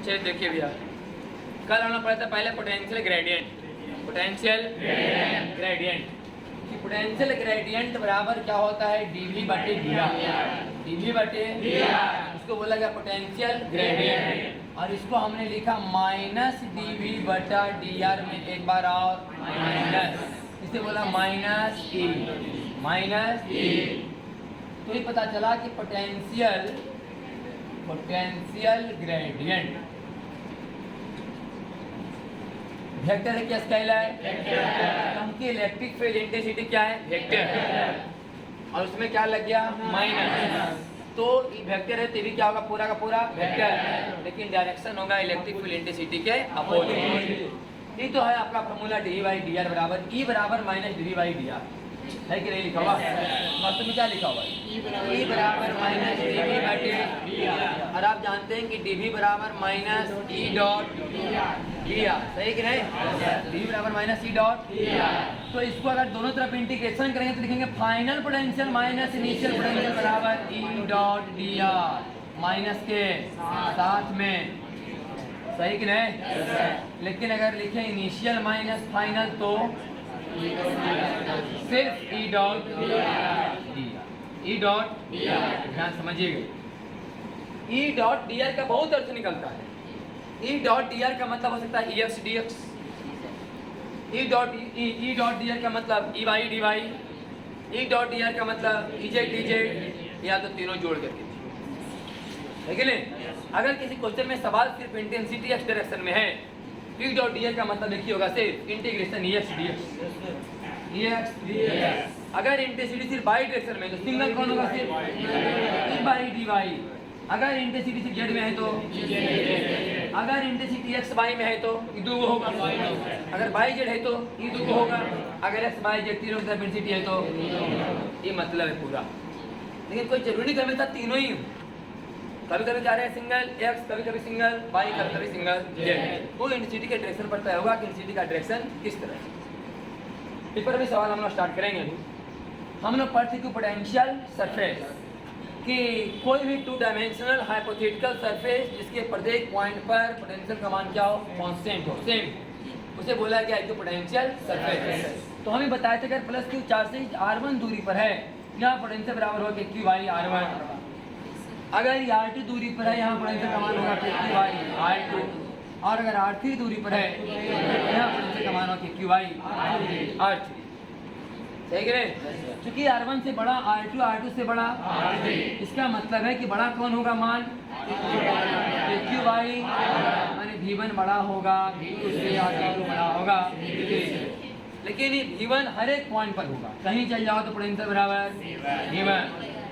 चलिए देखिए भैया, कल हमने पढ़ा था पहले पोटेंशियल ग्रेडियंट। पोटेंशियल ग्रेडियंट कि पोटेंशियल ग्रेडियंट बराबर क्या होता है, डीवी बटे डी आर। डीवी बटे इसको बोला गया पोटेंशियल ग्रेडियंट, और इसको हमने लिखा माइनस डीवी बटा डी आर में एक बार और माइनस, इसे बोला माइनस ई। माइनस ई तो ये पता चला कि पोटेंशियल ग्रेडियंट वेक्टर है क्या, स्केलर है। उनकी इलेक्ट्रिक फील्ड इंटेंसिटी क्या है, वेक्टर, और उसमें क्या लग गया, माइनस। तो वेक्टर है तो भी क्या होगा, पूरा का पूरा वेक्टर, लेकिन डायरेक्शन होगा इलेक्ट्रिक फील्ड इंटेंसिटी के अपोजिट। ये तो है आपका formula D by D R बराबर ई बराबर minus D by D R, है कि नहीं लिखा हुआ, वास्तव में क्या लिखा हुआ है, ई बराबर माइनस डी वी बटे डी आर। और आप जानते हैं कि डी वी बराबर minus E dot D R, सही कि नहीं, डी बराबर minus E dot D R. तो इसको अगर दोनों तरफ इंटीग्रेशन करेंगे तो लिखेंगे final potential minus initial potential बराबर E dot D R minus के साथ में, सही कि नहीं। लेकिन अगर लिखें इनिशियल माइनस फाइनल तो सिर्फ ई dot D are, E dot D are, ध्यान समझिएगा। ई डॉट डी आर का बहुत अर्थ निकलता है। ई डॉट डी आर का मतलब हो सकता है E X D X, E dot D R का मतलब E Y D Y, E dot D R का मतलब ई जेड डी जेड, या तो तीनों जोड़ करके, है कि नहीं। अगर किसी क्वेश्चन में सवाल सिर्फ इंटेंसिटी एक्स डायरेक्शन में है, ई डॉट डी आर का मतलब देखिए होगा सिर्फ इंटीग्रेशन ई एक्स डी एक्स। अगर इंटेंसिटी सिर्फ वाई डायरेक्शन में तो सिंगल कौन होगा, सिर्फ ई बाई डी वाई। अगर इंटेंसिटी सिर्फ जेड में है तो, अगर इंटेंसिटी एक्स वाई में है तो ई दो होगा, अगर वाई जेड है तो ई दो होगा, अगर एक्स वाई जेड तीनों की तरफ इंटेंसिटी है तो ये मतलब है पूरा। लेकिन कोई जरूरी नहीं हमेशा तीनों ही, कभी कभी क्या रहे सिंगल एक्स, कभी कभी सिंगल वाई, कभी कभी सिंगल जेड। वो इंटेंसिटी के डायरेक्शन पर तय होगा कि इंटेंसिटी का डायरेक्शन किस तरह है। इस पर भी सवाल हम लोग स्टार्ट करेंगे। हम लोग पढ़ते कि पोटेंशियल सरफेस कि कोई भी टू डायमेंशनल हाइपोथेटिकल सरफेस जिसके प्रत्येक पॉइंट पर पोटेंशियल का मान क्या हो, कांस्टेंट हो, सेम, उसे बोला गया है पोटेंशियल सरफेस। तो हमें बताया था अगर प्लस क्यू चार्ज से r1 दूरी पर है, यहाँ पोटेंशियल बराबर होगा क्यू वाई r1। अगर ये r2 दूरी पर है, यहाँ पोटेंशियल का मान होगा क्यू वाई r2, और अगर r3 दूरी पर है, यहाँ पोटेंशियल का मान होगा क्यू वाई r3, सही है। क्योंकि r1 से बड़ा r2, r2 से बड़ा r3, इसका मतलब है कि बड़ा कौन होगा मान, क्यू वाई, माने v1 बड़ा होगा v2 से, और v2 बड़ा होगा लेकिन ये v1 हर एक पॉइंट पर होगा। कहीं चल जाओ तो पोटेंशियल बराबर v1,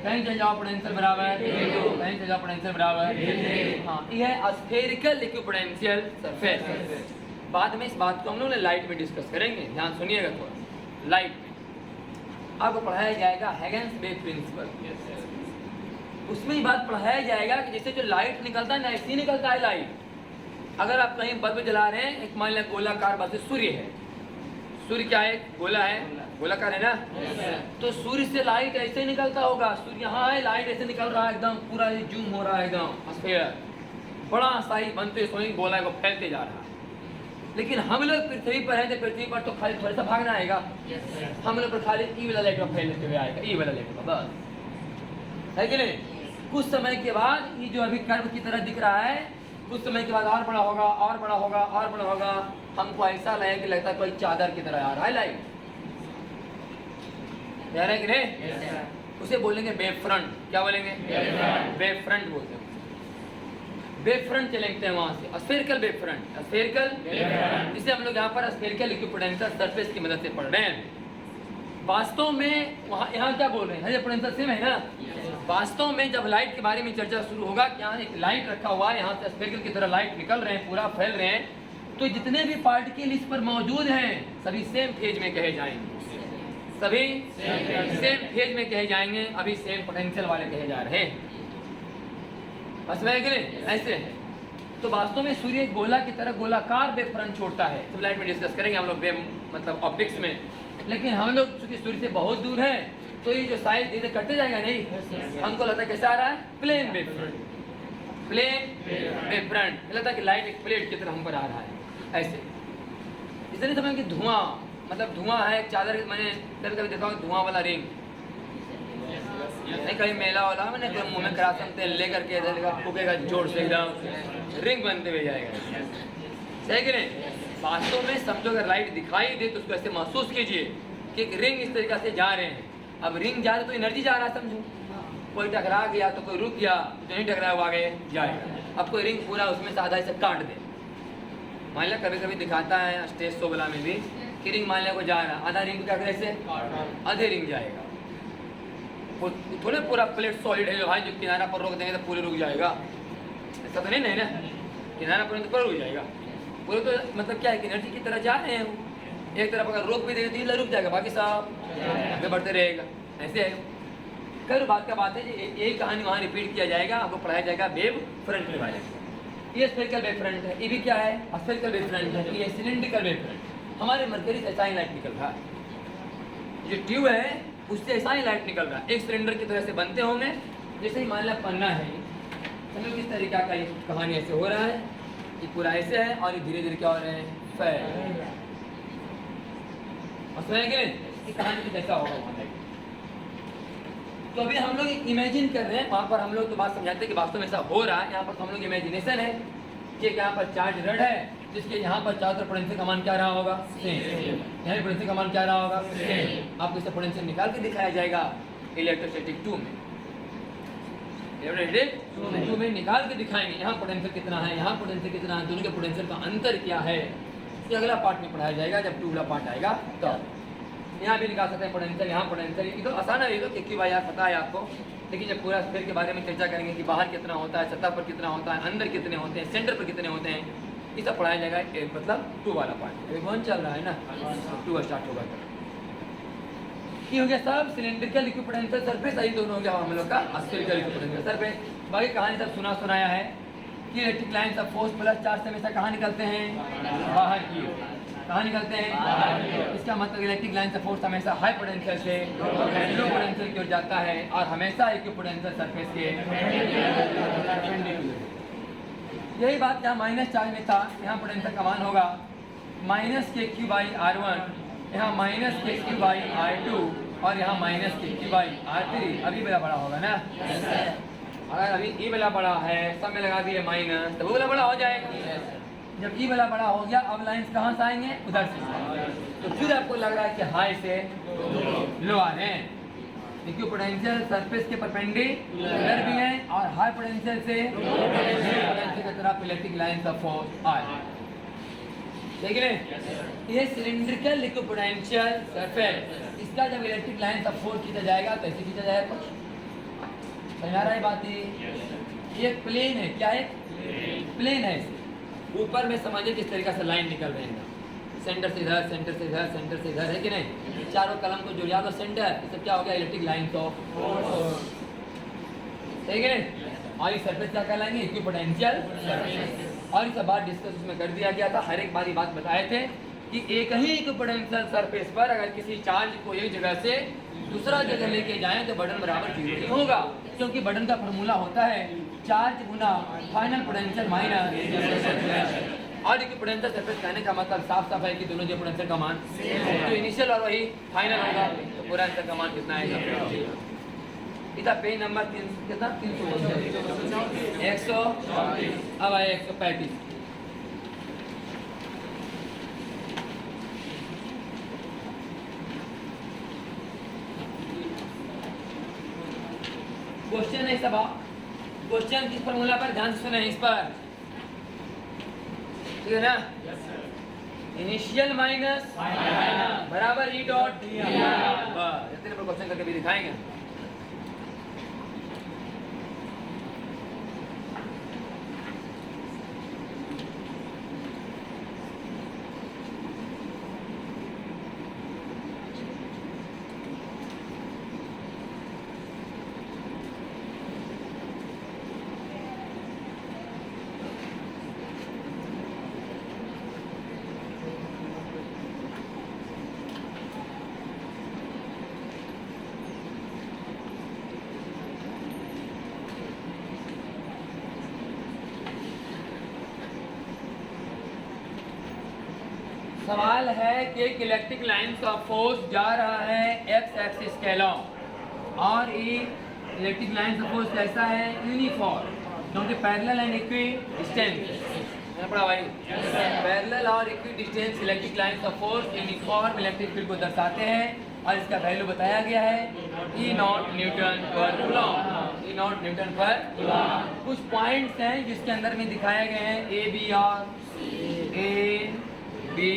कहीं चल जाओ पोटेंशियल बराबर v2, कहीं चल जाओ पोटेंशियल बराबर v3। हाँ, ये है स्फेरिकल लिक्विड पोटेंशियल सरफेस। बाद में इस बात को हम लोग लाइट में डिस्कस करेंगे, ध्यान सुनिएगा थोड़ा। लाइट आपको पढ़ाया जाएगा हैगेंस वेव प्रिंसिपल, उसमें ही बात पढ़ाया जाएगा कि जैसे जो लाइट निकलता है ना, ऐसे ही निकलता है लाइट। अगर आप कहीं बल्ब जला रहे हैं, एक मान लिया गोलाकार बल्ब, सूर्य है, सूर्य क्या है, गोला है, गोलाकार है ना, तो सूर्य से लाइट ऐसे निकलता होगा। सूर्य यहाँ है, लाइट ऐसे निकल रहा है, एकदम पूरा जूम हो रहा है, एकदम स्फीयर बड़ा साई बनते सोई गोला को फैलते जा रहा है। लेकिन हम लोग पृथ्वी पर हैं तो पृथ्वी पर तो खाली थोड़ा सा भागना आएगा, हम लोग पर खाली ई वाला लाइट फैलते हुए आएगा, ई वाला लाइट बस, है कि नहीं। कुछ समय के बाद ये जो अभी कर्व की तरह दिख रहा है, कुछ समय के बाद और बड़ा होगा, और बड़ा होगा, और बड़ा होगा। हमको ऐसा लगे कि लगता है कोई चादर की तरह आ रहा है लाइट, यार है कि नहीं। उसे बोलेंगे वेव फ्रंट, क्या बोलेंगे, वेव फ्रंट बोलते हैं। वेव फ्रंट चलेंगे वहां से, स्फेरिकल वेव फ्रंट, स्फेरिकल जिसे हम लोग यहाँ पर स्फेरिकल लिक्विड पोटेंशियल सरफेस की मदद से पढ़ रहे हैं। वास्तव में वहाँ यहाँ क्या बोल रहे हैं, पोटेंशियल सेम है ना। वास्तव में जब लाइट के बारे में चर्चा शुरू होगा कि यहाँ एक लाइट रखा हुआ है, यहाँ से स्फेरिकल की तरह लाइट निकल रहे हैं, पूरा फैल रहे हैं, तो जितने भी पार्टिकल इस पर मौजूद हैं सभी सेम फेज में कहे जाएंगे, सभी सेम फेज में कहे जाएंगे, अभी सेम पोटेंशियल वाले कहे जा रहे हैं। बस में ऐसे है। तो वास्तव में सूर्य एक गोला की तरह गोलाकार वेव फ्रंट छोड़ता है, तो लाइट में डिस्कस करेंगे हम लोग वेव मतलब ऑप्टिक्स में। लेकिन हम लोग चूंकि सूर्य से बहुत दूर है तो ये जो साइज धीरे करते जाएगा नहीं, हमको लगता है कैसा आ रहा है, plane wave front. Plane wave front, लगता है कि लाइट एक प्लेट की तरह हम पर आ रहा है ऐसे। इसलिए समझ कि धुआं मतलब धुआं है चादर, मैंने कभी कभी देखा धुआं वाला रिंग, नहीं कहीं मेला वाला मैंने मुँह में करासम तेल ले करके फूकेगा जोर से एकदम रिंग बनते हुए जाएगा, सही कि नहीं। वास्तव में समझो अगर लाइट दिखाई दे तो उसको ऐसे महसूस कीजिए कि एक रिंग इस तरीके से जा रहे हैं। अब रिंग जा रहे तो एनर्जी जा रहा है, समझो कोई टकरा गया तो कोई रुक गया, जो नहीं टकराया वो आगे जाएगा। अब कोई रिंग पूरा उसमें से आधा से काट दे, मान लिया कभी कभी दिखाता है स्टेज शो वाला में भी कि रिंग मान लिया को जा रहा, आधा रिंग क्या करे से आधे रिंग जाएगा। थोड़े पूरा प्लेट सॉलिड है जो भाई जो किनारा पर रोक देंगे तो पूरे रुक जाएगा, ऐसा तो नहीं ना, किनारा पर तो पूरा रुक जाएगा पूरे। तो मतलब क्या है कि एनर्जी की तरह जा रहे हैं, एक तरफ अगर रोक भी देंगे तो रुक जाएगा, बाकी सब आगे बढ़ते रहेगा, ऐसे है। कई बात का बात है यही कहानी वहाँ रिपीट किया जाएगा, आपको पढ़ाया जाएगा वेव फ्रंट के बारे में। ये स्फेरिकल वेव फ्रंट है, ये भी क्या है स्फेरिकल वेव फ्रंट है, ये सिलेंड्रिकल वेव फ्रंट। हमारे मरकरी से ऐसा ही लाइट निकल रहा है, जो ट्यूब है उससे ऐसा ही लाइट निकल रहा है, एक सिलेंडर की तरह से बनते होंगे। जैसे ही मान लिया पन्ना है, समझो किस तरीका का ये कहानी ऐसे हो रहा है, ये पूरा ऐसे है और ये धीरे धीरे क्या हो रहे हैं फैल, और समझ गए कि कहानी कुछ ऐसा होगा वहाँ। तो अभी हम लोग इमेजिन कर रहे हैं, वहाँ पर हम लोग तो बात समझाते हैं कि वास्तव में ऐसा हो रहा है। यहाँ पर हम लोग इमेजिनेशन है कि यहाँ पर चार्ज रड है जिसके यहाँ पर चारों तरफ पोटेंशियल का मान क्या रहा होगा सेम, यहाँ पोटेंशियल का मान क्या रहा होगा सेम। आपको इससे पोटेंशियल निकाल के दिखाया जाएगा इलेक्ट्रोस्टैटिक 2 में, इलेक्ट्रोस्टैटिक 2 में निकाल के दिखाएंगे यहाँ पोटेंशियल कितना है, यहाँ पोटेंशियल कितना है, दोनों के पोटेंशियल का अंतर क्या है। ये अगला पार्ट में पढ़ाया जाएगा जब 2 वाला पार्ट आएगा। तो यहाँ भी निकाल सकते हैं पोटेंशियल, यहाँ पोटेंशियल, ये तो आसान है, ये तो क्योंकि भाई यार पता है आपको। लेकिन जब पूरा स्फीयर के बारे में चर्चा करेंगे कि बाहर कितना होता है, सतह पर कितना होता है, अंदर कितने होते हैं, सेंटर पर कितने होते हैं, ये सब पढ़ाया जाएगा। मतलब 2 वाला पार्ट अभी 1 चल रहा है ना, 2 स्टार्ट होगा। ये हो गया सब सिलेंड्रिकल इक्विपोटेंशियल सरफेस, यही दोनों हो गया हम लोग का स्फीयरिकल इक्विपोटेंशियल सरफेस। बाकी कहानी सब सुनाया है कि electric lines of force plus charge से हमेशा कहाँ निकलते हैं बाहर की ओर, कहाँ निकलते हैं। इसका मतलब इलेक्ट्रिक लाइन से फोर्स हमेशा हाई पोटेंशियल से लो पोटेंशियल की ओर जाता है और हमेशा इक्विपोटेंशियल सरफेस के परपेंडिकुलर। यही बात यहाँ माइनस चार्ज में था, यहाँ पोटेंशियल का मान होगा माइनस के क्यू बाई R1, यहाँ माइनस के क्यू बाई R2 और यहाँ माइनस के क्यू बाई R3। अभी वाला बड़ा होगा ना, अगर अभी ई वाला बड़ा है सब में लगा दिए माइनस तो वो वाला बड़ा हो जाएगा। जब ई वाला बड़ा हो गया अब लाइंस कहाँ से आएंगे उधर से, तो फिर आपको लग रहा है कि हाई से लो आ रहे हैं, क्योंकि पोटेंशियल सरफेस के परपेंडिकुलर भी हैं और हाई पोटेंशियल से पोटेंशियल की तरफ इलेक्ट्रिक लाइंस ऑफ फोर्स आए। ठीक है, ये सिलिंड्रिकल लिक्विड पोटेंशियल सरफेस, इसका जब इलेक्ट्रिक लाइंस ऑफ फोर्स खींचा जाएगा तो ऐसे खींचा जाएगा। समझ आ रहा है बात? ये प्लेन है, क्या है प्लेन है। ऊपर में समझिए किस तरीके से लाइन निकल रहे हैं, सेंटर से इधर, सेंटर से इधर, सेंटर से इधर, है कि नहीं। चारों कलम को जुड़ जाओ सेंटर, ये सब क्या हो गया इलेक्ट्रिक लाइंस ऑफ फोर्स, ठीक है। और ये सरफेस क्या कहलाएंगे इक्विपोटेंशियल सरफेस। और इस बात डिस्कस उसमें कर दिया गया था, हर एक बार ये बात बताए थे कि एक ही इक्विपोटेंशियल सरफेस पर अगर किसी चार्ज को एक जगह से दूसरा जगह लेके जाएं तो बटन बराबर 0 नहीं होगा, क्योंकि बटन का फॉर्मूला होता है चार्ज गुना फाइनल पोटेंशियल माइनस। और इक्विपोटेंशियल सरफेस कहने का मतलब साफ साफ है कि दोनों जो पोटेंशियल का मान जो इनिशियल और वही फाइनल होगा, तो पूरा आंसर का मान कितना आएगा। इधर पेज नंबर 3 कितना 100 अब आए 135। क्वेश्चन है सब, क्वेश्चन किस फॉर्मूला पर ध्यान से सुने इस पर, ठीक है ना। इनिशियल माइनस बराबर ई डॉट इतने पर क्वेश्चन करके भी दिखाएंगे। सवाल है कि इलेक्ट्रिक लाइंस ऑफ फोर्स जा रहा है एक्स एक्सिस के अलॉन्ग और ये इलेक्ट्रिक लाइंस ऑफ फोर्स कैसा है, यूनिफॉर्म, क्योंकि पैरेलल एंड इक्वी डिस्टेंस पढ़ा भाई, पैरेलल और equidistance electric lines of force uniform electric field को दर्शाते हैं और इसका वैल्यू बताया गया है E naught newton per coulomb, E naught newton per coulomb. कुछ पॉइंट्स हैं जिसके अंदर में दिखाए गए हैं A B R, A B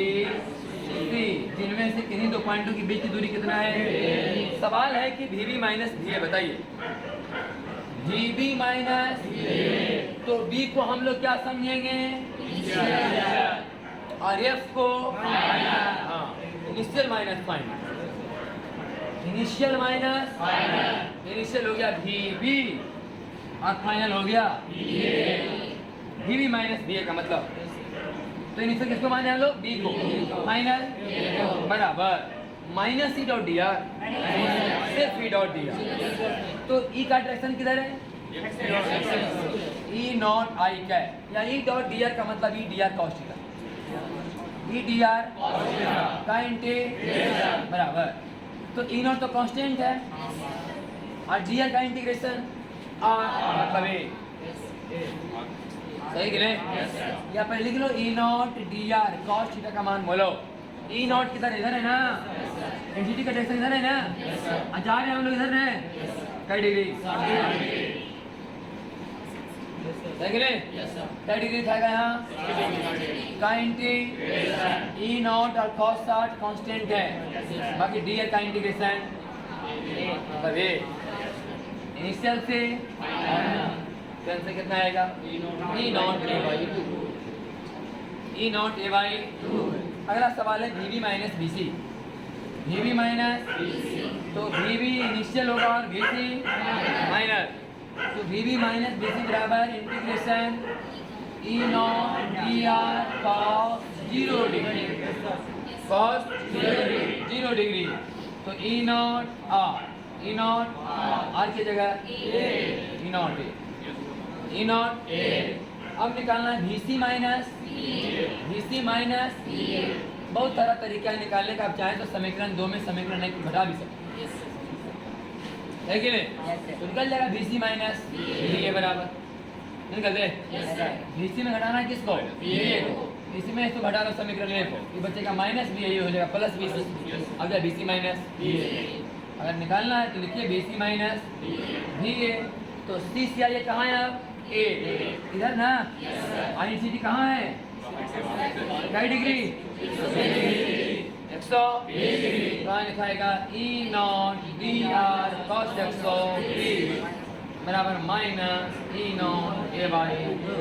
C, जिनमें से किन्हीं दो पॉइंटों के बीच की दूरी कितना है। सवाल है कि V B minus V A बताइए, वी बी माइनस, तो बी को हम लोग क्या समझेंगे और एफ को initial minus point, initial minus initial हो गया वी बी और फाइनल हो गया V B minus V A का मतलब, तो इनिशियल किसको माने हम लोग, बी को, फाइनल बराबर minus E dot D are सिर्फ ई डॉट डी आर, तो ई का डायरेक्शन किधर है, ई नॉट आई का है, या ई डॉट डी आर का मतलब E D R cos theta, E D R का इंटीग्रेशन बराबर, तो ई नॉट तो कांस्टेंट है और डी आर का इंटीग्रेशन मतलब सही कि नहीं, या पहले लिख लो E naught D R cos theta का मान बोलो, ई नॉट किधर इधर है ना, इंटीग्रेशन का डायरेक्शन इधर है ना, जा रहे हैं हम लोग इधर है कई डिग्री, सही कि नहीं, कई डिग्री था यहाँ का इंटीग्रेशन ई नॉट और कॉस 60 कांस्टेंट है, बाकी डी आर का इंटीग्रेशन मतलब ये इनिशियल से से कितना आएगा E naught A by two, E naught A by two. अगला सवाल है V B minus B C, V B minus, तो वी बी इनिशियल होगा और बी सी माइनस, तो V B minus B C बराबर integration E naught D R cos 0 degree, cos 0 degree, तो E naught R, E naught R की जगह ई naught ए, ई naught ए। अब निकालना है V C minus, V C minus, बहुत सारा तरीका है निकालने का, आप चाहें तो समीकरण 2 में समीकरण 1 को घटा भी सकते है कि नहीं, तो निकल जाएगा V C minus V A बराबर, निकल दे वी सी में घटाना है किसको, वी सी में इसको घटा लो समीकरण 1 को, ये बच्चे का माइनस वी ए हो जाएगा प्लस वी सी, अब जाए वी सी माइनस, अगर निकालना है तो लिखिए V C minus V A, तो सी सी आई कहाँ है, अब ए इधर ना, आई सी टी कहाँ है, कई डिग्री 100, कहाँ लिखाएगा ई नॉट डी आर कॉस 120 बराबर minus E naught A by to,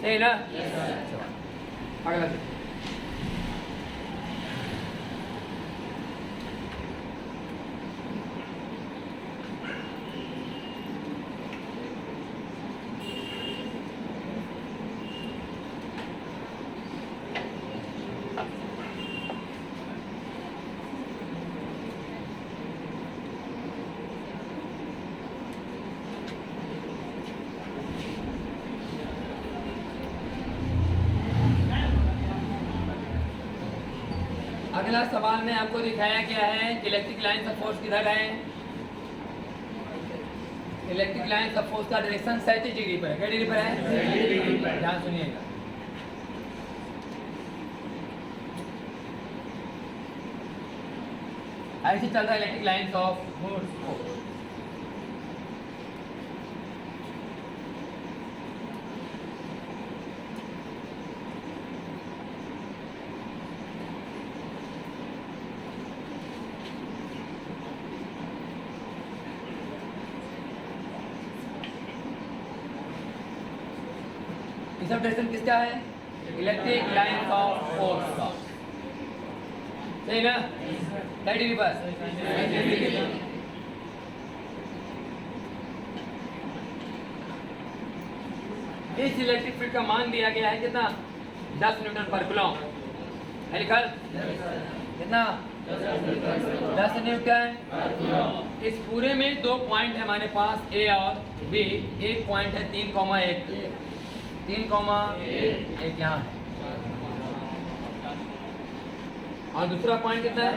सही ना। अगला अगला सवाल में आपको दिखाया गया है कि इलेक्ट्रिक लाइंस ऑफ फोर्स किधर है, इलेक्ट्रिक लाइंस ऑफ फोर्स का डायरेक्शन 37 डिग्री पर है, क्या डिग्री पर है, ध्यान सुनिएगा, ऐसे चल रहा है electric lines of force, sub direction किसका है, इलेक्ट्रिक लाइन ऑफ फोर्स का, सही ना, क्या डिग्री पर, इस इलेक्ट्रिक फील्ड का मान दिया गया है कितना, 10 न्यूटन पर कूलॉम है, लिखा कितना 10 न्यूटन। इस पूरे में 2 पॉइंट है हमारे पास ए और बी, एक पॉइंट है 3,1 यहाँ है, और दूसरा पॉइंट कितना है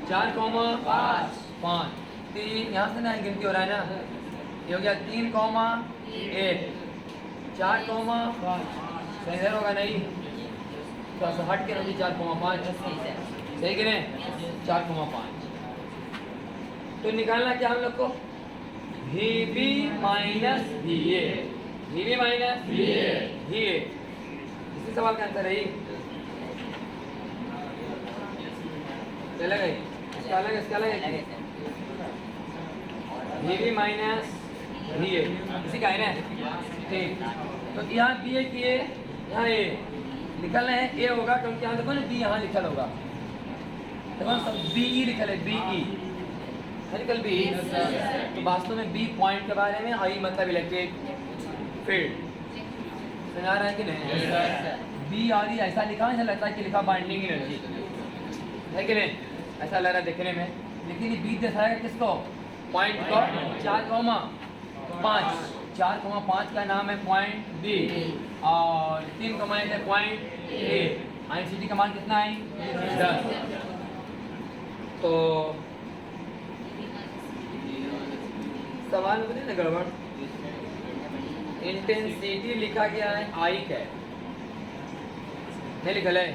4,5। तो यहाँ से ना गिनती हो रहा है ना, ये हो गया 3,1 4,5 सही होगा नहीं, तो हट के नहीं 4,5 सही कि नहीं 4,5। तो निकालना क्या हम लोग को VB minus VA, VB minus VA। इसी सवाल का आंसर है ये, चला गई इसका अलग VB माइनस VA इसी का है ना। ठीक, तो यहाँ BA किए, यहाँ A निकलना है, A होगा क्योंकि यहाँ देखो ना B यहाँ लिखल होगा, देखो सब BE लिखल है, BE निकल B। तो वास्तव में B पॉइंट के बारे में, आई मतलब इलेक्ट्रिक फील्ड, समझ आ रहा है कि नहीं। B और E ऐसा लिखा है, लगता है कि लिखा बाइंडिंग एनर्जी है कि नहीं, ऐसा लग रहा है देखने में, लेकिन ये B दिखाएगा किसको, पॉइंट को 4,5 का नाम है पॉइंट B और 3 का मान है पॉइंट A। ICT का मान कितना है 10। तो सवाल में ना गड़बड़, इंटेंसिटी लिखा गया है आई का, नहीं लिखा है,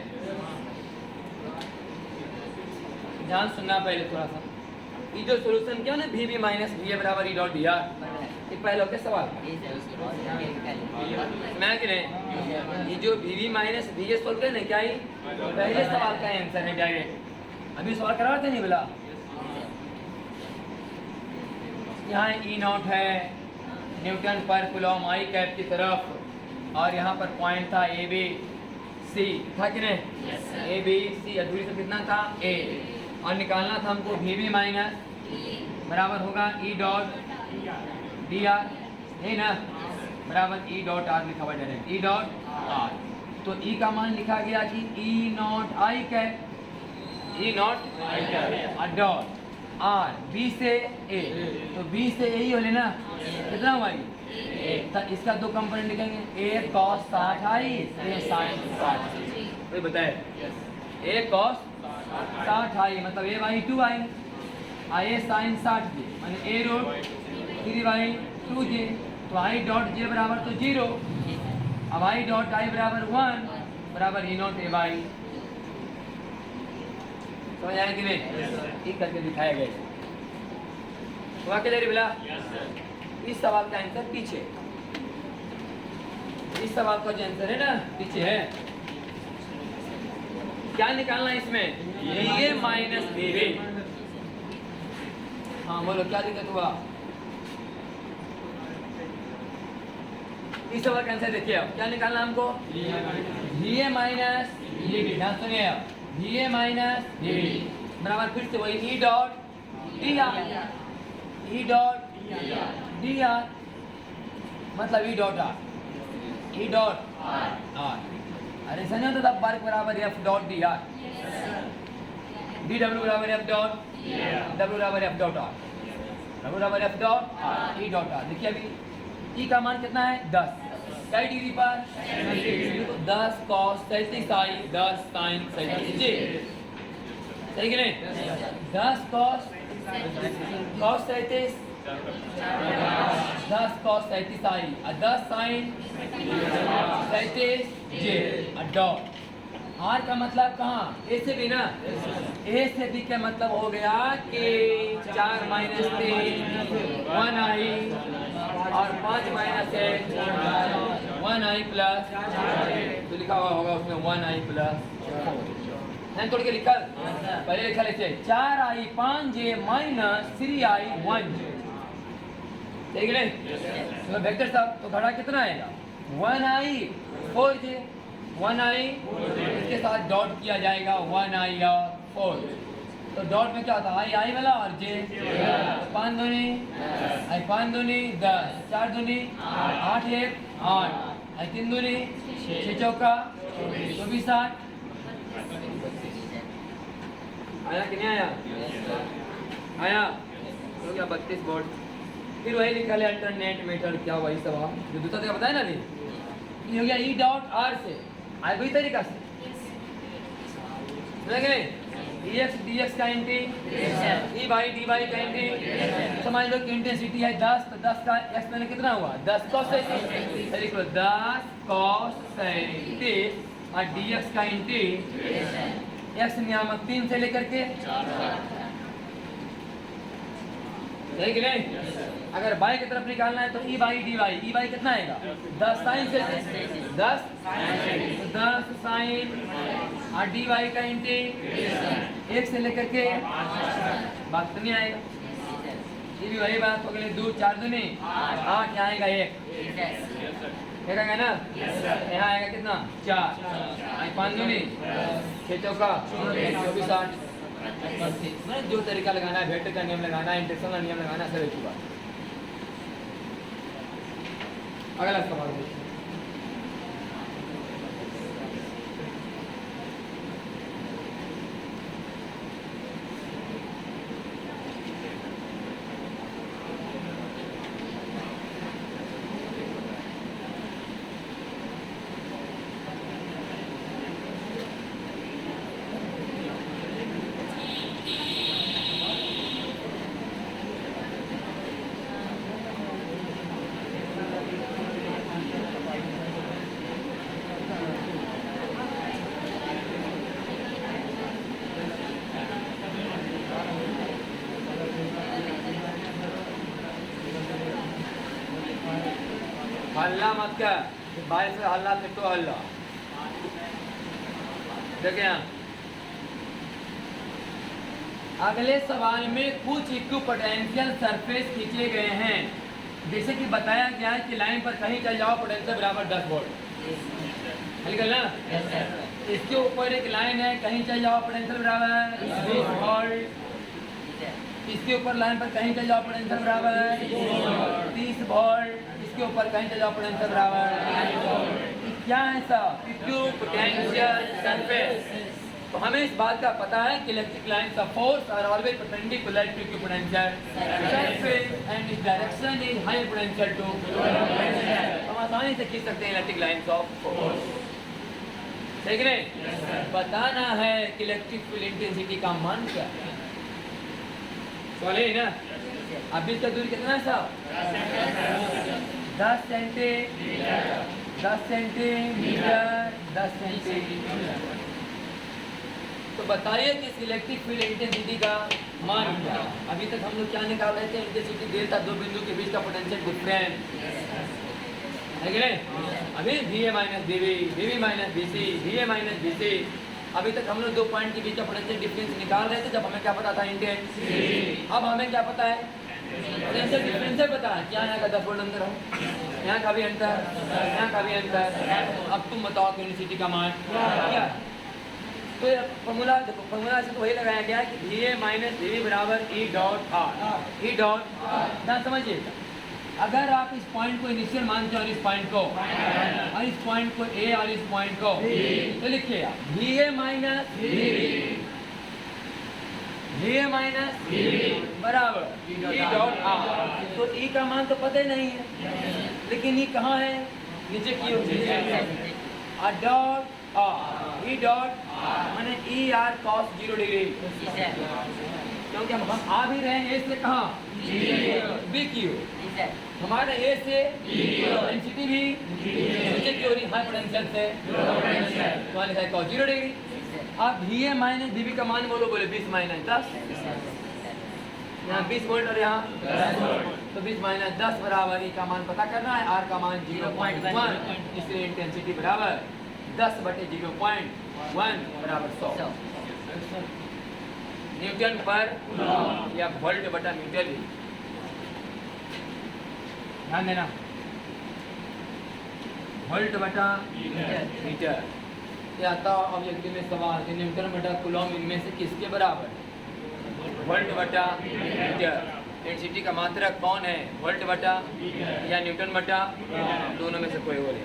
ध्यान सुनना पहले थोड़ा सा। ये जो सॉल्यूशन किया ना VB माइनस VA बराबर E डॉट DR, ये पहले हो गया सवाल मैं कि नहीं, ये जो VB माइनस VA सोल्व करे ना क्या, ही पहले सवाल का आंसर है डायरेक्ट, अभी सवाल करा थे नहीं बोला। यहाँ E0 है न्यूटन पर कूलम आई कैप की तरफ, और यहाँ पर पॉइंट था ABC था कि नहीं, ABC दूरी से कितना था A, और निकालना था हमको VB माइनस बराबर होगा E डॉट DR, है ना, बराबर E डॉट R लिखा हुआ डायरेक्ट E डॉट R। तो E का मान लिखा गया कि E0 आई कैप, E0 आई कैप डॉट R B से A, तो B से A ही हो लेना, कितना हुआ तो इसका दो कंपोनेंट लिखेंगे, A cos 60 I, A sin 60। तो बताए A cos 60 आई मतलब A by 2 I, A sin 60 j माने A रूट 3 बाई 2j, तो I डॉट j बराबर तो 0, अब I डॉट I बराबर 1 बराबर E0 A बाई, समझ आया कि नहीं, ठीक करके दिखाया गया हुआ क्या बोला। इस सवाल का आंसर पीछे, इस सवाल का जो आंसर है ना पीछे है। क्या निकालना है इसमें VA माइनस VB, हाँ बोलो क्या दिक्कत हुआ। इस सवाल का आंसर देखिए, अब क्या निकालना हमको VA माइनस VB, ध्यान सुनिए, अब VA माइनस VB बराबर फिर से वही E dot DR, E dot DR मतलब E dot R, E dot R, अरे ऐसा नहीं होता था वर्क बराबर F डॉट DR, DW बराबर F डॉट W बराबर F डॉट R, W बराबर F dot E dot R। देखिए अभी E का मान कितना है 10, कई डिग्री पर 10 cos 37 आई 10 sin 37 j, सही कि नहीं, 10 cos 37 10 cos 37 आई और 10 sin 37 j डॉट R का मतलब कहाँ A से B ना, A से B का मतलब हो गया कि 4 माइनस 3 1 आई और 5 माइनस 1 आई प्लस, तो लिखा हुआ होगा उसमें 1 आई प्लस 4, तोड़ के लिखा पहले लिखा लेते 4 आई 5 जे माइनस 3 आई 1 जे, ठीक है तो वेक्टर साहब तो घड़ा कितना आएगा 1 आई 4 जे, 1 आई इसके साथ डॉट किया जाएगा 1 आई और 4, तो डॉट में क्या होता है आई वाला और जे, 5 दूनी आई 5 दूनी 10, 4 दूनी 8 1 8 आई 3 दूनी 6 चौका 24 8, आया कि नहीं आया, आया हो गया 32 बोर्ड। फिर वही लिखा है अल्टरनेट मेथड, क्या वही सवाल जो दूसरा तरीका बताया ना अभी, ये हो गया ई डॉट आर से आए वही तरीका से, समझ गए? dx dx का इंटी ई बाई डी बाई का इंटी। समझ लो कि इंटेंसिटी है 10, तो 10 का x मैंने कितना हुआ 10 cos 10 cos 37 और dx का इंटी x नियामक 3 से लेकर के सही कि नहीं? अगर बाई की तरफ निकालना है तो E by D by, E by कितना आएगा 10 साइन से 10 साइन और डी वाई का इंटी 1 से लेकर के बात तो नहीं आएगा। ये भी वही बात हो गई, 2 4 दूनी 8, यहाँ आएगा 1 आएगा ना, यहाँ आएगा कितना 4, 5 दूनी 6 चौका 24 8। मैंने जो तरीका लगाना है, वेक्टर का नियम लगाना है, इंटेग्रल का नियम लगाना है, सब एक ही बात। अगला सवाल देखिए। हल्ला मत कर, बाई से हल्ला फिर तो हल्ला देखिए। अगले सवाल में कुछ इक्विपोटेंशियल सरफेस खींचे गए हैं, जैसे कि बताया गया है कि लाइन पर कहीं चल जाओ पोटेंशियल बराबर 10 वोल्ट। हल कर ना, इसके ऊपर एक लाइन है, कहीं चल जाओ पोटेंशियल बराबर 20 वोल्ट। इसके ऊपर लाइन पर कहीं चल जाओ पोटेंशियल बराबर 30 वोल्ट। इसके ऊपर कहीं चल जाओ पोटेंशियल बराबर क्या है सब इक्विपोटेंशियल सरफेस। तो हमें इस बात का पता है कि electric lines of force are always perpendicular to equipotential surface and इस direction is high potential to. हम आसानी से खींच सकते हैं इलेक्ट्रिक लाइंस ऑफ फोर्स, ठीक है? बताना है कि इलेक्ट्रिक फील्ड इंटेंसिटी का मान क्या है। सॉरी ना, अभी इसका दूरी कितना है साहब 10 सेंटीमीटर 10 सेंटीमीटर 10 सेंटीमीटर। तो बताइए कि इस इलेक्ट्रिक फील्ड इंटेंसिटी का मान क्या है। अभी तक हम लोग क्या निकाल रहे थे, इंटेंसिटी डेल्टा, दो बिंदु के बीच का पोटेंशियल डिफरेंस है कि नहीं। अभी VA minus BB, BB minus BC, VA minus BC। अभी तक हम लोग 2 पॉइंट के बीच का पोटेंशियल डिफरेंस निकाल रहे थे, जब हमें क्या पता था इंटेंसिटी। अब हमें क्या पता है, पोटेंशियल डिफरेंस है पता है। क्या यहाँ का 10 वोल्ट अंतर हो, यहाँ का भी अंतर, यहाँ का भी अंतर। अब तुम बताओ कि इंटेंसिटी का मान क्या है। तो फॉर्मूला देखो, फॉर्मूला से तो वही लगाया गया कि VA माइनस BB बराबर E dot R। E dot ना समझिए, अगर आप इस पॉइंट को इनिशियल मानते हो और इस पॉइंट को और इस पॉइंट को A और इस पॉइंट को, तो लिखिए VA माइनस VA माइनस बराबर E डॉट R। तो E का मान तो पता ही नहीं है, लेकिन E कहाँ है, नीचे की ओर डॉट E डॉट माने ER cos 0 डिग्री, क्योंकि हम आ भी रहे हैं A से कहाँ B की ओर। हमारे A से डेंसिटी भी नीचे की ओर हाई पोटेंशियल से तो लिखा है cos 0 डिग्री। अब VA माइनस BB का मान बोलो, बोले 20 माइनस 10, यहाँ 20 वोल्ट और यहाँ 10 वोल्ट, तो 20 माइनस 10 बराबर E का मान पता करना है, R का मान 0.1, इसलिए इंटेंसिटी बराबर 10 बटे 0.1 बराबर 100 न्यूटन पर या वोल्ट बटा मीटर। भी ध्यान देना, वोल्ट बटा मीटर। या आता ऑब्जेक्टिव में सवाल कि न्यूटन बटा कूलॉम इनमें से किसके बराबर, वोल्ट बटा मीटर। डेंसिटी का मात्रक कौन है, वोल्ट बटा या न्यूटन बटा, दोनों में से कोई बोले।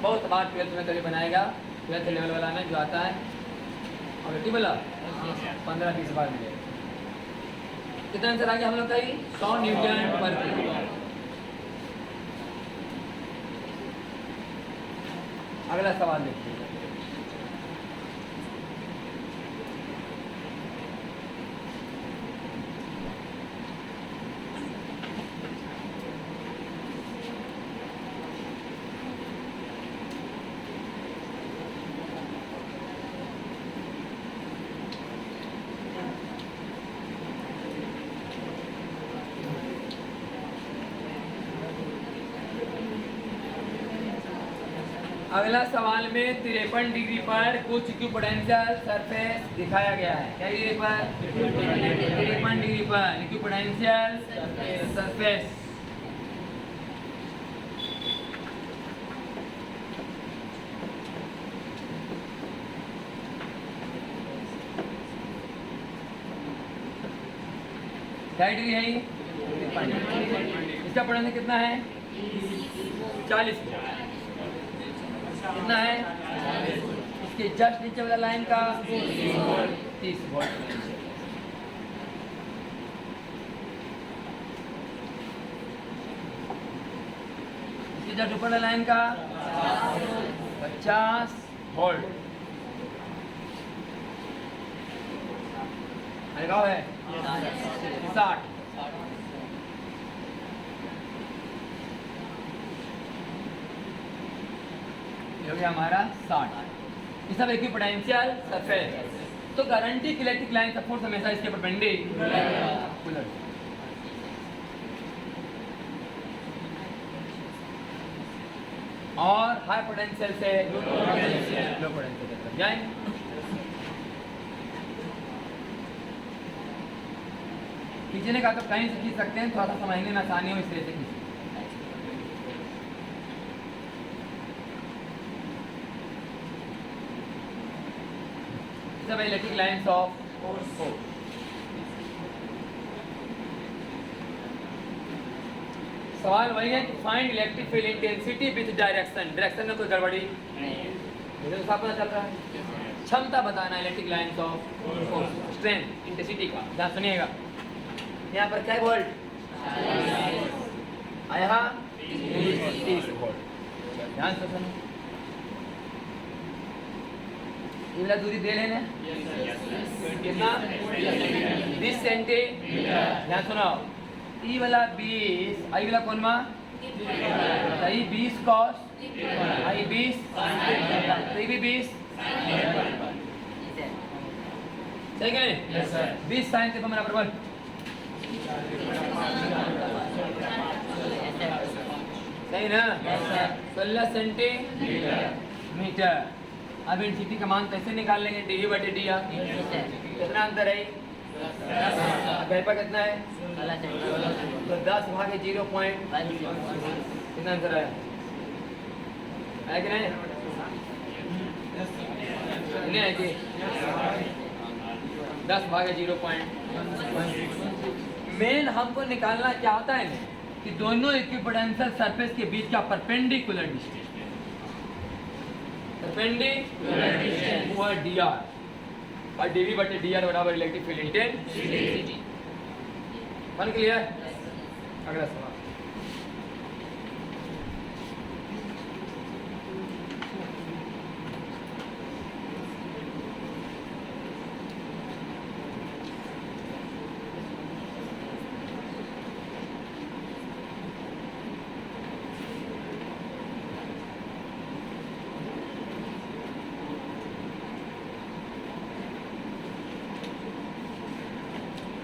बहुत बार 12th में कभी बनाएगा, 12th लेवल वाला में जो आता है और बेटी बोला 15-20 बार मिलेगा। कितना आंसर आ गया हम लोग का, 100 न्यूटन पर मीटर। अगला सवाल देखिए। अगला सवाल में 53 डिग्री पर कुछ इक्विपोटेंशियल सरफेस दिखाया गया है। क्या डिग्री पर? 53 डिग्री पर इक्विपोटेंशियल सरफेस। क्या डिग्री है ये? इसका पोटेंशियल कितना है? 40। कितना है? इसके जस्ट नीचे वाला लाइन का 30 वोल्ट। इसके जस्ट ऊपर वाला लाइन का 50 वोल्ट। अलगाव है 60। हो गया हमारा 60। ये सब इक्विपोटेंशियल सरफेस। तो गारंटी इलेक्ट्रिक लाइन सपोर्ट हमेशा इसके परपेंडिकुलर। और हाई पोटेंशियल से लो पोटेंशियल तक जाएंगे। खींचने का तो कहीं से खींच सकते हैं, थोड़ा सा समझने में आसानी हो इसलिए से खींच। सब इलेक्ट्रिक लाइन्स ऑफ फोर्स। सवाल वही है कि find electric field intensity with direction. Direction में कोई गड़बड़ी नहीं, तो साफ पता चल रहा है। क्षमता बताना electric lines of force, strength, intensity का। ध्यान सुनिएगा, यहाँ पर क्या वोल्ट आया? 30 वोल्ट। ध्यान से सुनो, ये वाला दूरी दे लेना कितना? 20 सेंटीमीटर। ध्यान सुनो, ई वाला 20, आई वाला कौन मा? आई 20 कॉस, आई 20, तो भी 20। सही क्या नहीं? 20 साइन से बराबर बोल। सही ना? 16 सेंटीमीटर। अब इंटेंसिटी का मान कैसे निकाल लेंगे? डी बटे डी। कितना अंतर है? पर कितना है? तो 10 भागे 0 पॉइंट। कितना अंतर है? कि नहीं? नहीं है कि 10 भागे 0 पॉइंट। मेन हमको निकालना क्या होता है कि दोनों इक्विपोटेंशियल सरफेस के बीच का परपेंडिकुलर डिस्टेंस। परपेंडिकुलर हुआ dr और dv बटे dr बराबर इलेक्ट्रिक फील्ड इंटेंसिटी। बन क्लियर? अगला सवाल।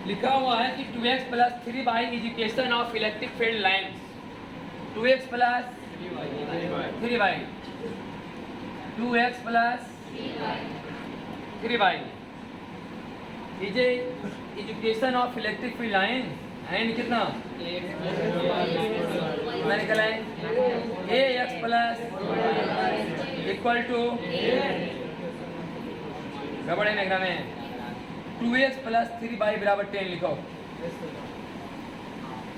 लिखा हुआ है कि 2x plus 3y is equation of electric field lines. 2x plus 3y, 2x plus 3y is equation of electric field lines and कितना? मैंने कहा है ax प्लस इक्वल टू गड़बड़ है नगरा में 2x प्लस 3y बराबर 10 लिखो।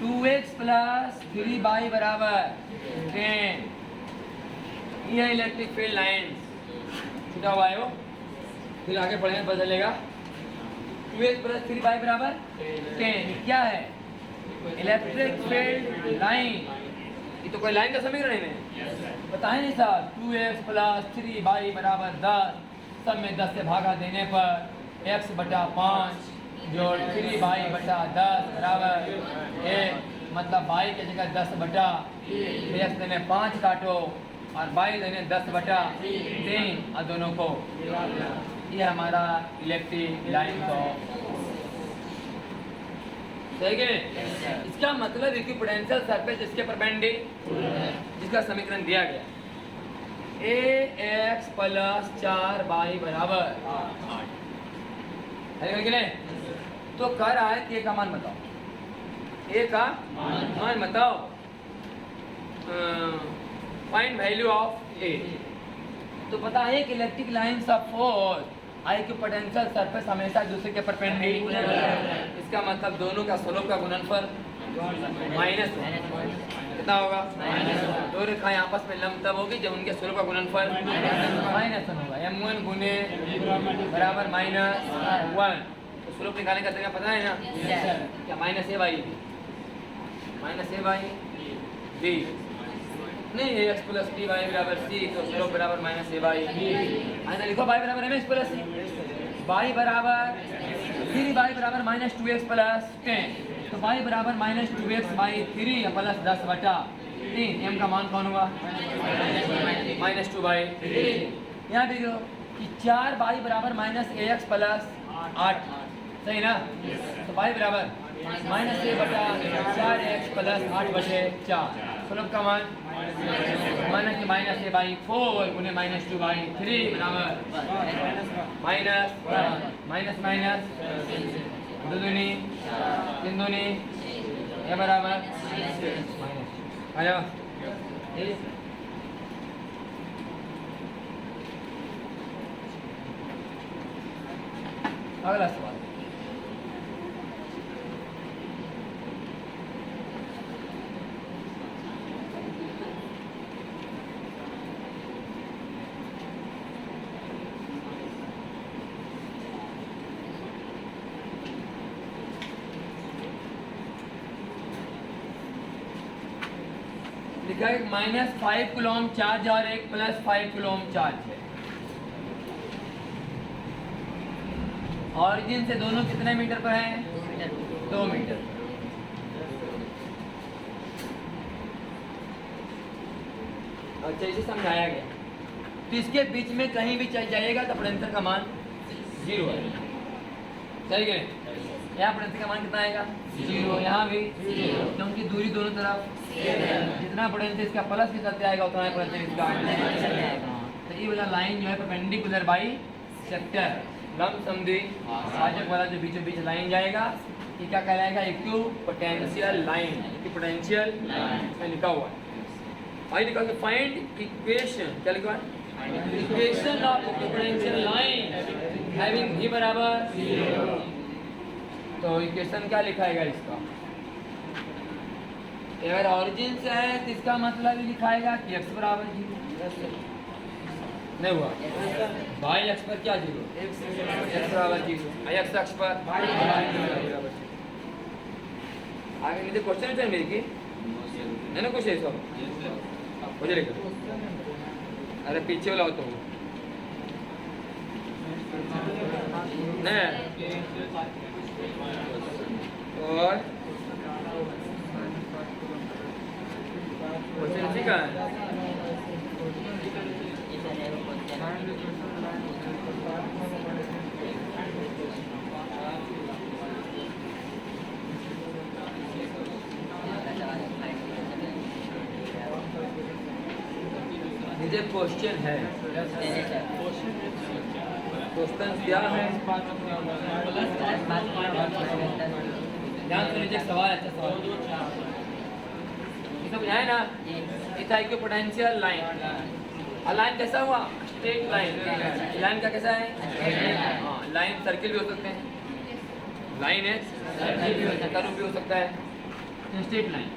2x प्लस 3y बराबर 10। यह इलेक्ट्रिक फील्ड लाइन्स छुटा हुआ है वो, फिर आगे पढ़ेंगे पता चलेगा। 2x प्लस 3y बराबर 10 क्या है? Electric field line. ये तो कोई लाइन का समीकरण है, बताए नहीं साहब। 2x प्लस 3y बराबर 10, सब में 10 से भागा देने पर x बटा 5 जोड़ 3y बटा 10 बराबर 1। मतलब y की जगह 10 बटा x देने 5 काटो और y देने 10 बटा 3 और दोनों को। ये हमारा इलेक्ट्रिक लाइन को सही है। इसका मतलब इक्विपोटेंशियल सरफेस इसके परपेंडिकुलर जिसका समीकरण दिया गया। ax प्लस 4y बराबर 8 है कि नहीं? तो कर रहा है कि ए का मान बताओ, ए का मान बताओ। फाइंड वैल्यू ऑफ ए। तो पता है कि इलेक्ट्रिक लाइंस ऑफ फोर्स आई की पोटेंशियल सरफेस हमेशा दूसरे के परपेंडिकुलर है। इसका मतलब दोनों का स्लोप का गुणनफल माइनस कितना होगा? दो रेखाएं आपस में लंब तब होगी जब उनके स्लोप का गुणनफल माइनस होगा। m1 गुने बराबर -1। तो स्लोप निकालने का तरीका पता है ना? क्या? माइनस ए बाई बी नहीं, एक्स प्लस बी वाई बराबर सी, तो स्लोप बराबर माइनस ए बाई बी। ऐसा लिखो बाई बराबर m x plus c, y बराबर 3 बराबर -2x प्लस 10। तो बाई बराबर -2x बाई 3 प्लस 10 बटा 3। एम का मान कौन हुआ? -2 बाई 3। यहाँ देखो कि 4 बाई बराबर -ax प्लस 8, सही ना? तो बाई बराबर -a बटा 4x प्लस 8 बटे 4। स्लोप का मान -a बाई 4 गुने -2 बाई 3 बराबर माइनस दो दूनी 3 दूनी ये बराबर आ जाओ। अगला सवाल, लिखा है -5 कूलम चार्ज और एक +5 कूलम चार्ज है। ऑरिजिन से दोनों कितने मीटर पर हैं? 2 मीटर। अच्छा, इसे समझाया गया। तो इसके बीच में कहीं भी चल जाइएगा तो पोटेंशियल का मान 0 है, सही है? यहाँ पोटेंशियल का मान कितना आएगा? 0। यहाँ भी 0, क्योंकि दूरी दोनों तरफ जितना पोटेंशियल इसका प्लस के चलते आएगा उतना पोटेंशियल इसका। तो ये वाला लाइन जो है परपेंडिकुलर बाई सेक्टर लंब समद्वि भाजक वाला जो बीचों बीच लाइन जाएगा, ये क्या कहलाएगा? Equipotential line. इक्विपोटेंशियल में लिखा हुआ है। आई लिखा कि फाइंड इक्वेशन, क्या लिखा है? Equation of equipotential line having v बराबर 0। तो इक्वेशन क्या लिखाएगा इसका? अगर ऑरिजिन से है तो इसका मतलब ही लिखाएगा कि x बराबर 0 नहीं हुआ, बाई एक्स पर क्या 0? x बराबर 0, x अक्ष पर आगे नीचे क्वेश्चन है मेरे की है ना? कुछ है सब मुझे लिखो। अरे पीछे वाला हो तो नहीं, और क्वेश्चन इसी का है। मुझे क्वेश्चन है, क्वेश्चन क्या है? ध्यान से लीजिए, सवाल अच्छा सवाल समझाए ना? इक्विपोटेंशियल लाइन, लाइन कैसा हुआ? Straight line. लाइन का कैसा है? हाँ, लाइन सर्किल भी हो सकते हैं, लाइन है सर्किल भी हो सकता है, कर्व भी हो सकता है, स्ट्रेट लाइन।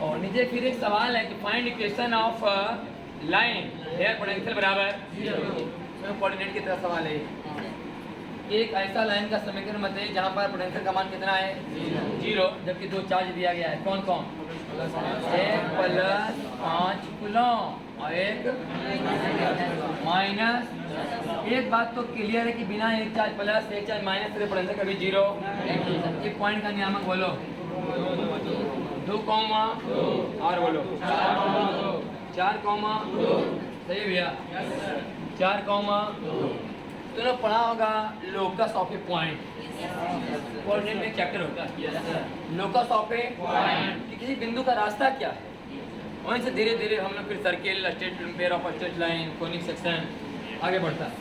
और नीचे फिर एक सवाल है कि find equation of line where potential बराबर 0। कोऑर्डिनेट की तरह सवाल है। एक ऐसा लाइन का समीकरण बताइए जहां पर पोटेंशियल का मान कितना है? 0, जबकि 2 चार्ज दिया गया है। कौन कौन? एक प्लस 5 कूलम और एक माइनस। एक बात तो क्लियर है कि बिना एक चार्ज प्लस एक चार्ज माइनस से पोटेंशियल कभी 0। एक पॉइंट का नियामक बोलो, 2, और बोलो 4, सही भैया 4, 2। तूने पढ़ा होगा locus of A point, coordinate में चैप्टर होता है लोकस ऑफ ए पॉइंट, कि किसी बिंदु का रास्ता क्या है। वहीं से धीरे धीरे हम लोग फिर circle, straight pair of straight line, conic section आगे बढ़ता है।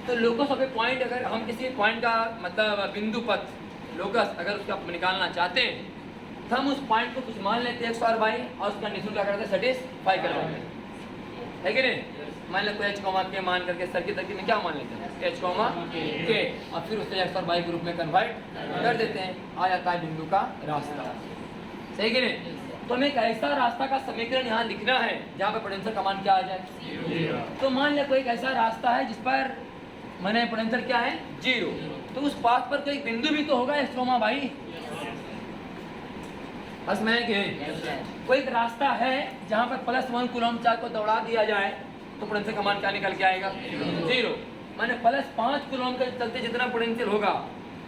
तो लोकस ऑफ ए पॉइंट, अगर हम किसी पॉइंट का मतलब बिंदु पथ लोकस अगर उसका निकालना चाहते हैं तो हम उस पॉइंट को कुछ मान लेते हैं एक्स और वाई, और उस कंडीशन क्या करते हैं सेटिस्फाई करवाते हैं, है कि नहीं। मान लो कोई एच कॉमा के मान करके सर्किल तक में क्या मान लेते हैं एच कॉमा के, और फिर उसे एक्स और वाई के रूप में कन्वर्ट कर देते हैं, आ जाता है बिंदु का रास्ता, सही कि नहीं। तो हमें एक ऐसा रास्ता का समीकरण यहाँ लिखना है जहाँ पर पोटेंशियल का मान क्या आ जाए 0। तो मान लिया कोई एक ऐसा रास्ता है जिस पर मैंने पोटेंशियल क्या है 0, तो उस पाथ पर कोई बिंदु भी तो होगा एक्स कॉमा वाई, बस मैं कि कोई एक रास्ता है जहाँ पर +1 कूलम चार्ज को दौड़ा दिया जाए तो पोटेंशियल का मान क्या निकल के आएगा 0। माने +5 कूलम के चलते जितना पोटेंशियल होगा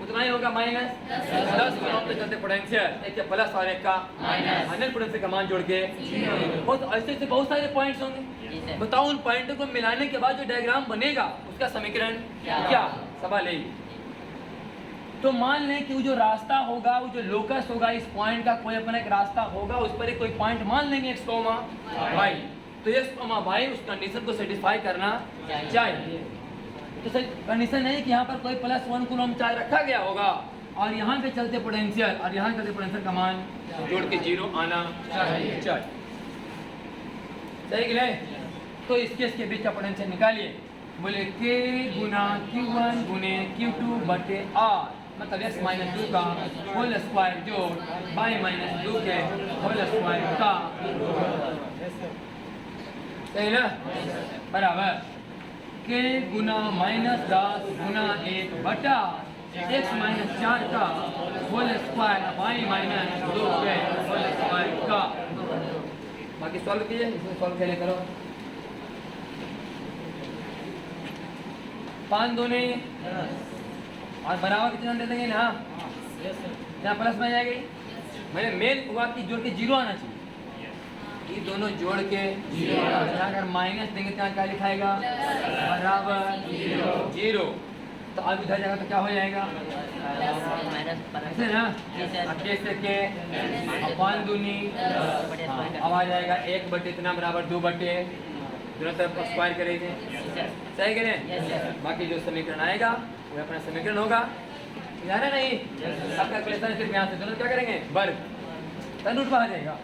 उतना ही होगा -10 कूलम के चलते पोटेंशियल, एक के प्लस और एक का माइनस, पोटेंशियल का मान जोड़ के बहुत ऐसे ऐसे बहुत सारे पॉइंट्स होंगे। बताओ उन पॉइंटों को मिलाने के बाद जो डायग्राम बनेगा उसका समीकरण क्या, सवाल यही। तो मान लें कि वो जो रास्ता होगा, वो जो लोकस होगा इस पॉइंट का, कोई अपना एक रास्ता होगा, उस पर एक कोई पॉइंट मान लेंगे एक्स कॉमा वाई, तो एक्स कॉमा वाई उस कंडीशन को सेटिस्फाई करना चाहिए। तो कंडीशन है कि यहाँ पर कोई +1 कूलम चार्ज रखा गया होगा और यहाँ पे चलते पोटेंशियल और यहाँ चलते पोटेंशियल का मान जोड़ के 0 आना चाहिए, सही कि नहीं। तो इसके बीच का पोटेंशियल निकालिए, बोले K गुना Q1 गुने Q2 बटे R, मतलब x माइनस 2 का होल स्क्वायर जोड़ y माइनस 2 के होल स्क्वायर का, सही ना, बराबर K गुना -10 गुना 1 बटा x माइनस 4 का होल स्क्वायर y माइनस 2 के होल स्क्वायर का। बाकी सॉल्व कीजिए, इसमें सॉल्व पहले करो। 5 दूनी और बराबर कितना दे देंगे ना, यहाँ प्लस में जाएगी, मैंने मेन हुआ कि जोड़ के 0 आना चाहिए, ये दोनों जोड़ के 0, अगर माइनस देंगे तो क्या लिखाएगा बराबर 0, तो अब इधर जाएगा तो क्या हो जाएगा ऐसे ना, कैसे के 5 दूनी अब आ जाएगा 1 बटे इतना बराबर 2 बटे दोनों तरफ स्क्वायर करेंगे, सही करें। बाकी जो समीकरण आएगा वो अपना समीकरण होगा, याद है नहीं। अब कैलकुलेशन सिर्फ यहाँ से दोनों क्या करेंगे वर्ग, तन रूट बाहर जाएगा,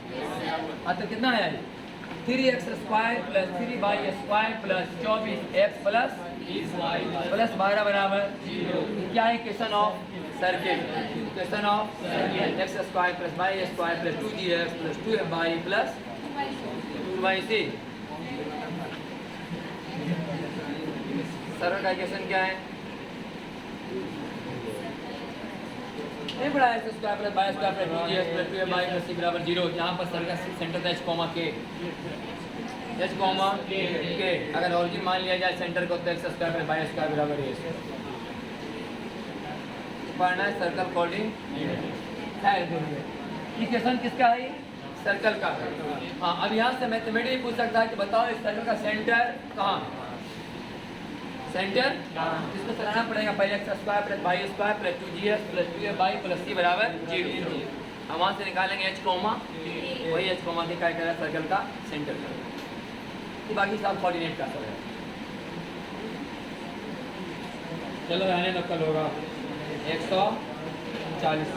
तो कितना आया 3x square plus 3y square plus 24x plus 12 बराबर क्या है, equation of circle, equation of x square plus y square plus 2gx plus 2y plus 2yc। सरल का इक्वेशन क्या है, नहीं पढ़ा है, square plus by square plus 2gx plus 2y plus c बराबर 0। यहाँ पर सर का सेंटर था h कॉमा के, h कॉमा के, अगर ओरिजिन मान लिया जाए सेंटर को तो x square plus by square बराबर a। पढ़ना है सर्कल कोऑर्डिनेट, इक्वेशन किसका है, सर्कल का। हाँ, अब यहाँ से मैथमेटिक्स पूछ सकता है कि बताओ इस सर्कल का सेंटर कहाँ, सेंटर इसको चलाना पड़ेगा पहले x square plus y square plus 2gx plus 2y plus c बराबर 0। हम वहाँ से निकालेंगे h कॉमा, वही h कॉमा की क्या करेगा सर्कल का सेंटर का, तो बाकी सब कोऑर्डिनेट का सब है। चलो रहने दो, कल होगा 140।